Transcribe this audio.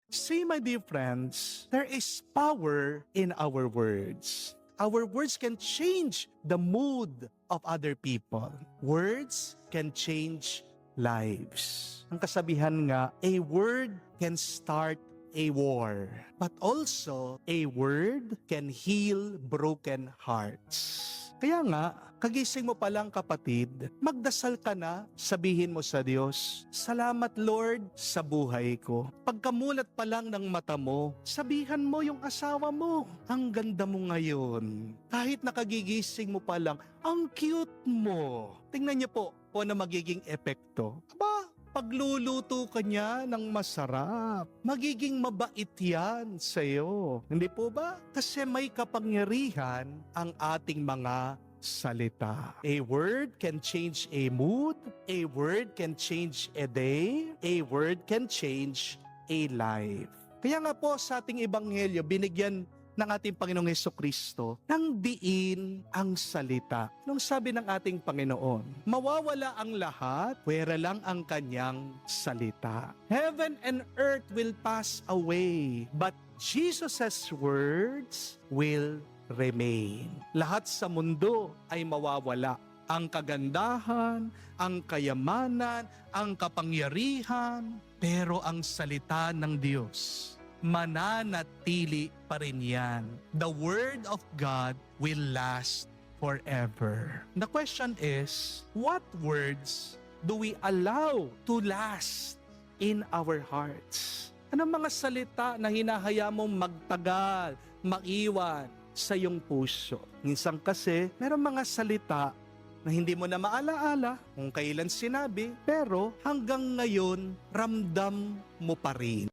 See, my dear friends, there is power in our words. Our words can change the mood of other people. Words can change lives. Ang kasabihan nga, a word can start a war, but also a word can heal broken hearts. Kaya nga, kagising mo pa lang kapatid, magdasal ka na, sabihin mo sa Diyos, "Salamat Lord sa buhay ko." Pagkamulat pa lang ng mata mo, sabihan mo yung asawa mo, "Ang ganda mo ngayon." Kahit nakagigising mo pa lang, "Ang cute mo." Tingnan niyo po na magiging epekto. Aba, pagluluto ka niya ng masarap, magiging mabait yan sa'yo. Hindi po ba? Kasi may kapangyarihan ang ating mga salita. A word can change a mood, a word can change a day, a word can change a life. Kaya nga po sa ating ebanghelyo, binigyan ng ating Panginoong Hesukristo ng diin ang salita. Nung sabi ng ating Panginoon, mawawala ang lahat, pwera lang ang kanyang salita. Heaven and earth will pass away, but Jesus' words will remain. Lahat sa mundo ay mawawala. Ang kagandahan, ang kayamanan, ang kapangyarihan, pero ang salita ng Diyos, mananatili pa rin yan. The Word of God will last forever. The question is, what words do we allow to last in our hearts? Anong mga salita na hinahaya mong magtagal, maiwan sa iyong puso? Minsan kasi, merong mga salita na hindi mo na maalaala kung kailan sinabi, pero hanggang ngayon, ramdam mo pa rin.